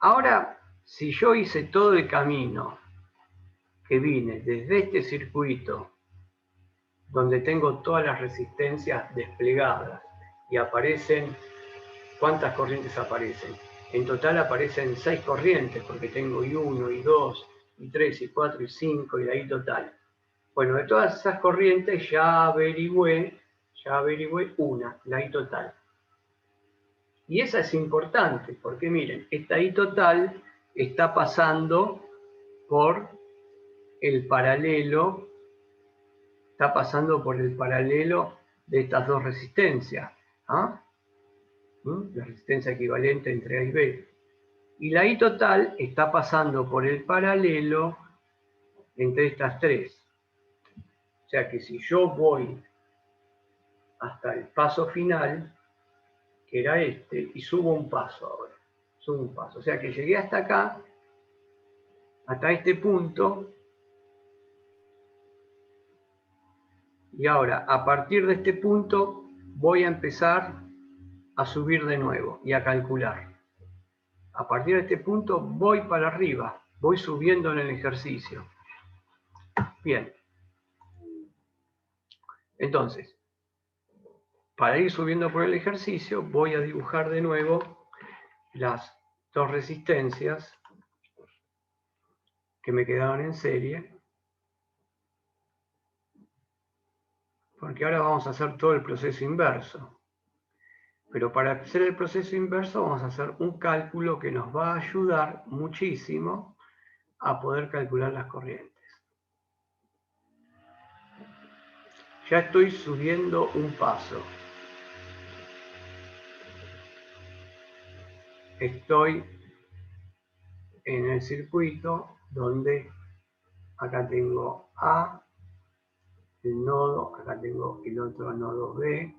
Ahora, si yo hice todo el camino que vine desde este circuito, donde tengo todas las resistencias desplegadas y aparecen, ¿cuántas corrientes aparecen? En total aparecen 6 corrientes, porque tengo I1, I2, I3, I4, I5 y la I total. Bueno, de todas esas corrientes ya averigüé una, la I total. Y esa es importante, porque miren, esta I total está pasando por el paralelo, de estas dos resistencias. ¿Ah? La resistencia equivalente entre A y B. Y la I total está pasando por el paralelo entre estas tres. O sea que si yo voy hasta el paso final, que era este, y subo un paso ahora, subo un paso. O sea que llegué hasta acá, hasta este punto, y ahora a partir de este punto voy a empezar a subir de nuevo y a calcular. A partir de este punto voy para arriba, voy subiendo en el ejercicio. Bien. Entonces, para ir subiendo por el ejercicio, voy a dibujar de nuevo las dos resistencias que me quedaron en serie, porque ahora vamos a hacer todo el proceso inverso. Pero para hacer el proceso inverso vamos a hacer un cálculo que nos va a ayudar muchísimo a poder calcular las corrientes. Ya estoy subiendo un paso. Estoy en el circuito donde acá tengo A, el nodo, acá tengo el otro nodo B,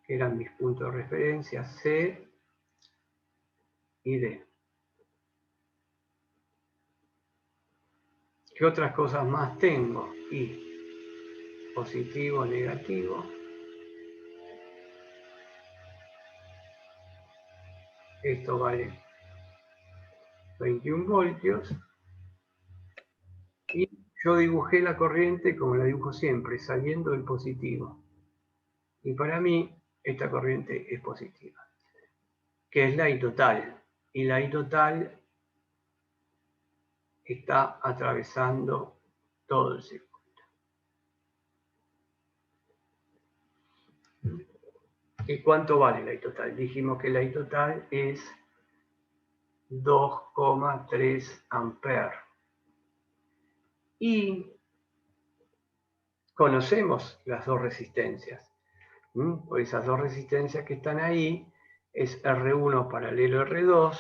que eran mis puntos de referencia, C y D. ¿Qué otras cosas más tengo? Y positivo, negativo. Esto vale 21 voltios. Y yo dibujé la corriente como la dibujo siempre, saliendo del positivo. Y para mí, esta corriente es positiva, que es la I total. Y la I total está atravesando todo el circuito. ¿Y cuánto vale la I total? Dijimos que la I total es 2,3 amperes. Y conocemos las dos resistencias. Por esas dos resistencias que están ahí es R1 paralelo R2,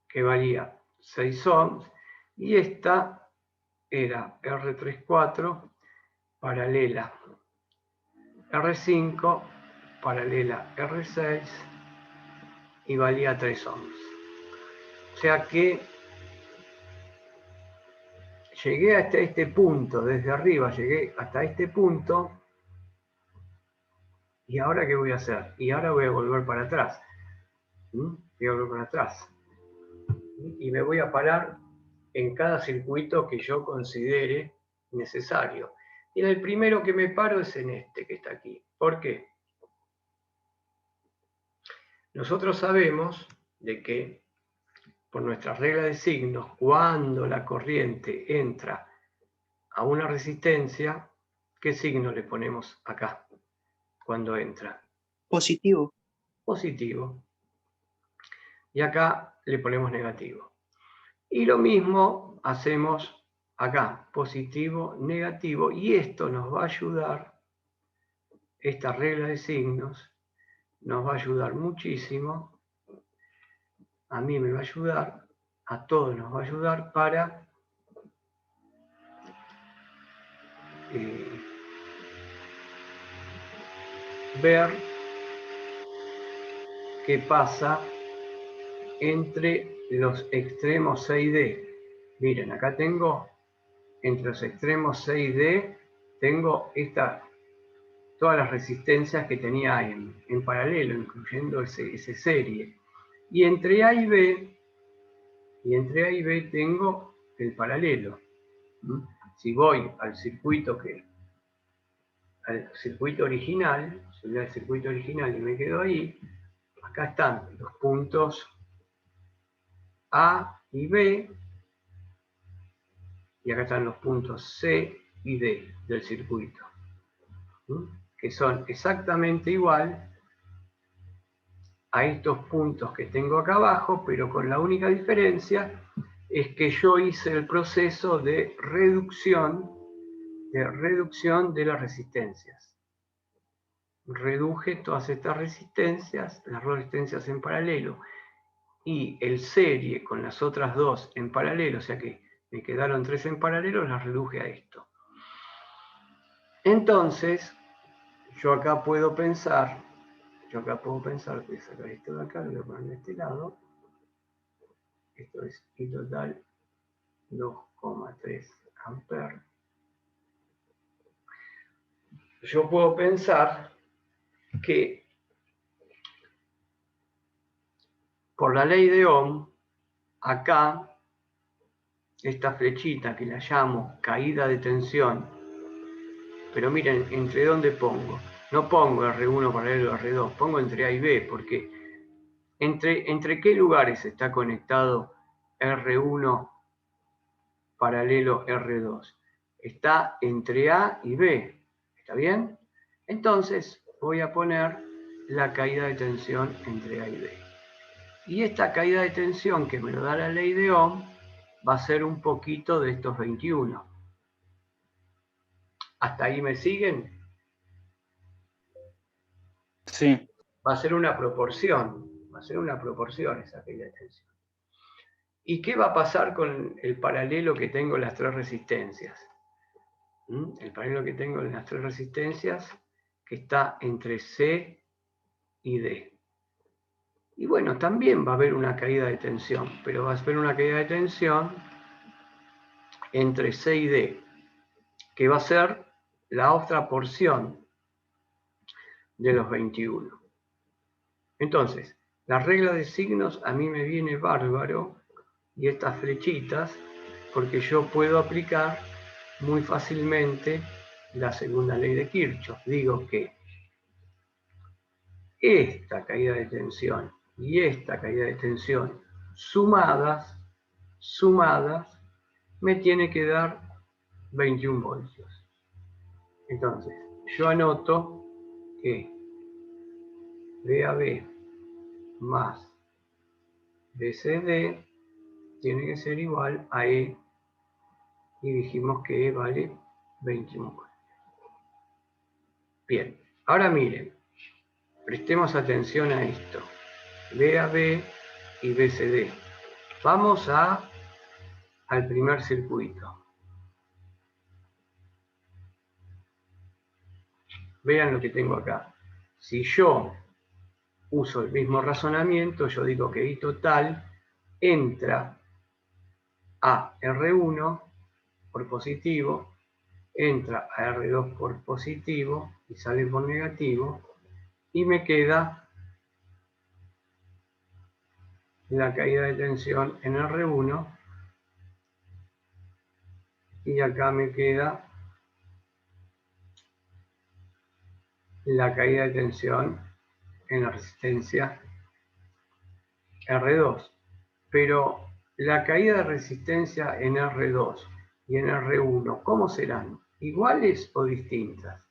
que valía 6 ohms, y esta era R34 paralela R5 paralela R6 y valía 3 ohms. O sea que llegué hasta este punto, desde arriba llegué hasta este punto, y ahora ¿qué voy a hacer? Y ahora voy a volver para atrás. Voy a volver para atrás. Y me voy a parar en cada circuito que yo considere necesario. Y en el primero que me paro es en este que está aquí. ¿Por qué? Nosotros sabemos de que por nuestra regla de signos, cuando la corriente entra a una resistencia, ¿qué signo le ponemos acá cuando entra? Positivo. Positivo. Y acá le ponemos negativo. Y lo mismo hacemos acá, positivo, negativo, y esto nos va a ayudar, esta regla de signos, nos va a ayudar muchísimo, a mí me va a ayudar, a todos nos va a ayudar para ver qué pasa entre los extremos C y D. Miren, acá tengo entre los extremos C y D tengo todas las resistencias que tenía en paralelo, incluyendo ese serie. Y entre A y B, tengo el paralelo. Si voy al circuito original, si voy al circuito original y me quedo ahí, acá están los puntos A y B, y acá están los puntos C y D del circuito, que son exactamente igual a estos puntos que tengo acá abajo, pero con la única diferencia es que yo hice el proceso de reducción de las resistencias. Reduje todas estas resistencias, las resistencias en paralelo, y el serie con las otras dos en paralelo, o sea que me quedaron 3 en paralelo, las reduje a esto. Entonces, yo acá puedo pensar, voy a sacar esto de acá, lo voy a poner de este lado. Esto es I total 2,3 amperes. Yo puedo pensar que por la ley de Ohm, acá, esta flechita que la llamo caída de tensión, pero miren, ¿entre dónde pongo? No pongo R1 paralelo a R2, pongo entre A y B, porque ¿entre qué lugares está conectado R1 paralelo R2? Está entre A y B, ¿está bien? Entonces voy a poner la caída de tensión entre A y B. Y esta caída de tensión que me lo da la ley de Ohm va a ser un poquito de estos 21. ¿Hasta ahí me siguen? Sí. Va a ser una proporción esa caída de tensión. ¿Y qué va a pasar con el paralelo que tengo en las 3 resistencias? El paralelo que tengo en las 3 resistencias que está entre C y D. Y bueno, también va a haber una caída de tensión, pero va a haber una caída de tensión entre C y D, que va a ser la otra porción de los 21. Entonces, la regla de signos a mí me viene bárbaro, y estas flechitas, porque yo puedo aplicar muy fácilmente la segunda ley de Kirchhoff. Digo que esta caída de tensión y esta caída de tensión sumadas, me tiene que dar 21 voltios. Entonces, yo anoto que VAB más BCD tiene que ser igual a E, y dijimos que E vale 21 voltios. Bien, ahora miren, prestemos atención a esto. VAB y BCD. Vamos al primer circuito. Vean lo que tengo acá. Si yo uso el mismo razonamiento, yo digo que I total entra a R1 por positivo, entra a R2 por positivo y sale por negativo, y me queda la caída de tensión en R1, y acá me queda la caída de tensión en la resistencia R2. Pero la caída de resistencia en R2 y en R1, ¿cómo serán? ¿Iguales o distintas?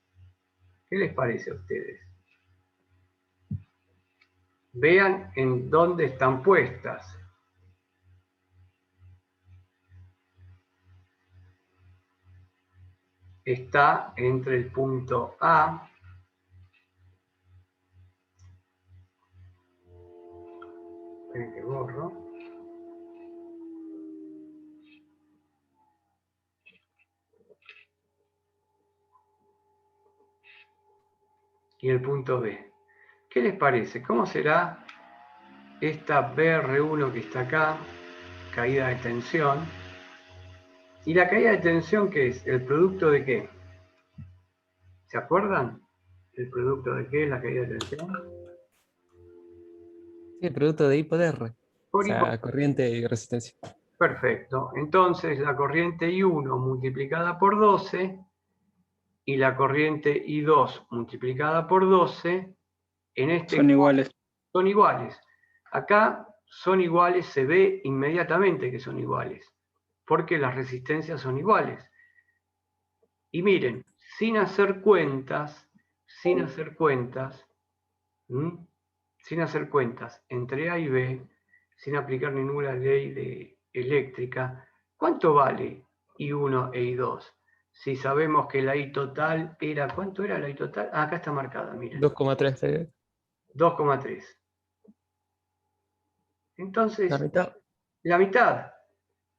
¿Qué les parece a ustedes? Vean en dónde están puestas. Está entre el punto A esperen que borro, y el punto B. ¿Qué les parece? ¿Cómo será esta BR1 que está acá, caída de tensión? ¿Y la caída de tensión qué es? ¿El producto de qué? ¿Se acuerdan? ¿El producto de qué es la caída de tensión? Sí, el producto de I por R. O Por I por... sea, corriente y resistencia. Perfecto. Entonces la corriente I1 multiplicada por 12 y la corriente I2 multiplicada por 12, en este Son iguales. son iguales. Acá son iguales, se ve inmediatamente que son iguales, porque las resistencias son iguales. Y miren, sin hacer cuentas, sin hacer cuentas entre A y B, sin aplicar ninguna ley eléctrica, ¿cuánto vale I1 e I2? Si sabemos que la I total era, ¿cuánto era la I total? Ah, acá está marcada, miren. 2,3. 2,3. Entonces, La mitad. la mitad.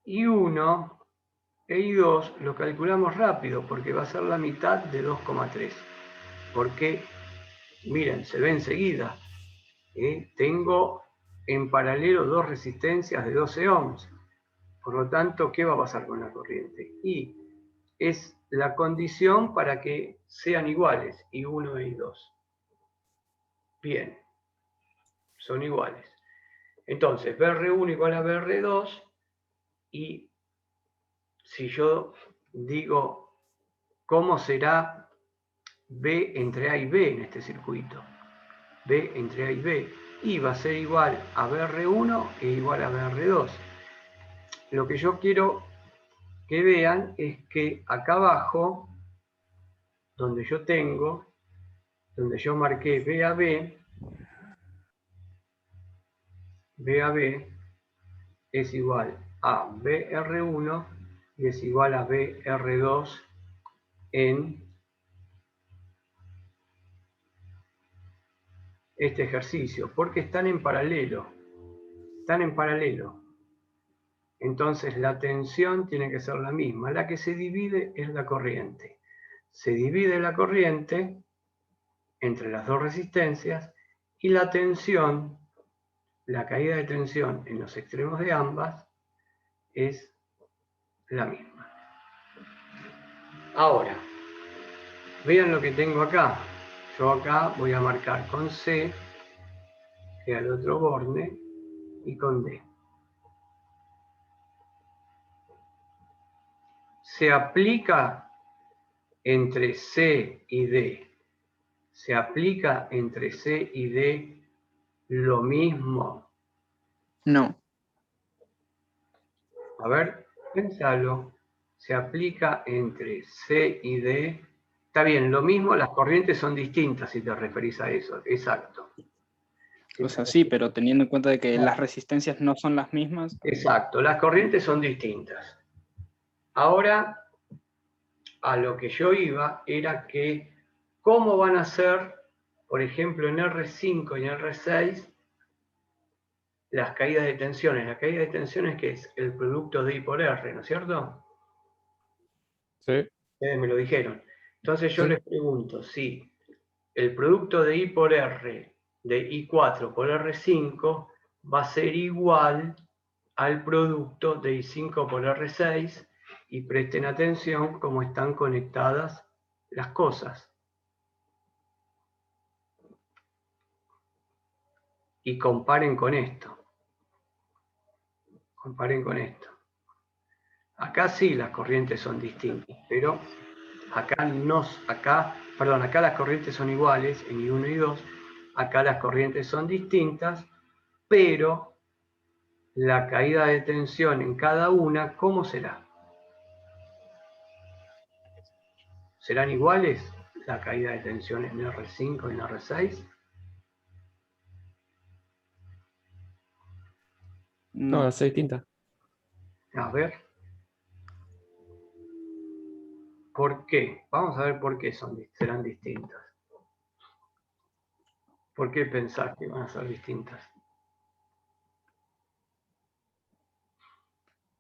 I1 e I2 lo calculamos rápido porque va a ser la mitad de 2,3. Porque, miren, se ve enseguida. Tengo en paralelo dos resistencias de 12 ohms. Por lo tanto, ¿qué va a pasar con la corriente? Y es la condición para que sean iguales, I1 e I2. Bien, son iguales. Entonces, BR1 igual a BR2, y si yo digo cómo será B entre A y B en este circuito, B entre A y B, y va a ser igual a BR1 e igual a BR2. Lo que yo quiero que vean es que acá abajo, donde yo marqué B a B es igual a BR1 y es igual a BR2 en este ejercicio, porque están en paralelo. Entonces la tensión tiene que ser la misma. La que se divide es la corriente. Se divide la corriente entre las dos resistencias y la tensión, la caída de tensión en los extremos de ambas es la misma. Ahora, vean lo que tengo acá. Yo acá voy a marcar con C, que al otro borde, y con D. Se aplica entre C y D. Se aplica entre C y D lo mismo. No. A ver, pensalo. Se aplica entre C y D. Está bien, lo mismo, las corrientes son distintas si te referís a eso. Exacto. O sea, sí, pero teniendo en cuenta de que las resistencias no son las mismas. Exacto, las corrientes son distintas. Ahora, a lo que yo iba era que cómo van a ser, por ejemplo, en R5 y en R6, las caídas de tensiones. La caída de tensiones que es el producto de I por R, ¿no es cierto? Sí. Ustedes me lo dijeron. Entonces yo Sí. les pregunto si el producto de I por R de I4 por R5 va a ser igual al producto de I5 por R6, y presten atención cómo están conectadas las cosas. Y comparen con esto. Comparen con esto. Acá sí las corrientes son distintas, pero acá las corrientes son iguales en I1 y I2, acá las corrientes son distintas, pero la caída de tensión en cada una, ¿cómo será? ¿Serán iguales la caída de tensión en R5 y en R6? No, No. es distinta. A ver. ¿Por qué? Vamos a ver por qué serán distintas. ¿Por qué pensás que van a ser distintas?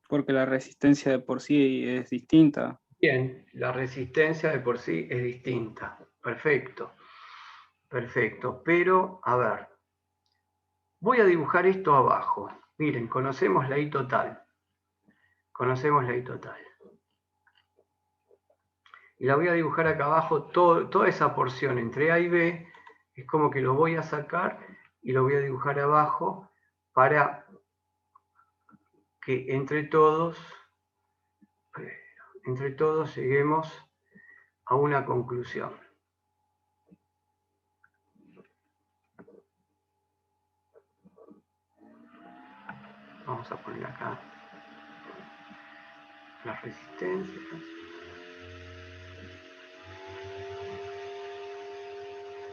Porque la resistencia de por sí es distinta. Bien, la resistencia de por sí es distinta. Perfecto. Perfecto. Pero, a ver, voy a dibujar esto abajo. Miren, conocemos la I total. Conocemos la I total. y la voy a dibujar acá abajo, toda esa porción entre A y B, es como que lo voy a sacar y lo voy a dibujar abajo para que entre todos lleguemos a una conclusión. Vamos a poner acá las resistencias.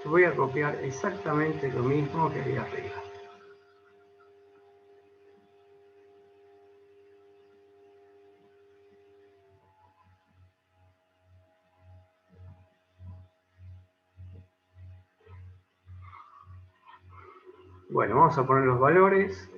Voy a copiar exactamente lo mismo que ahí arriba. Bueno, vamos a poner los valores.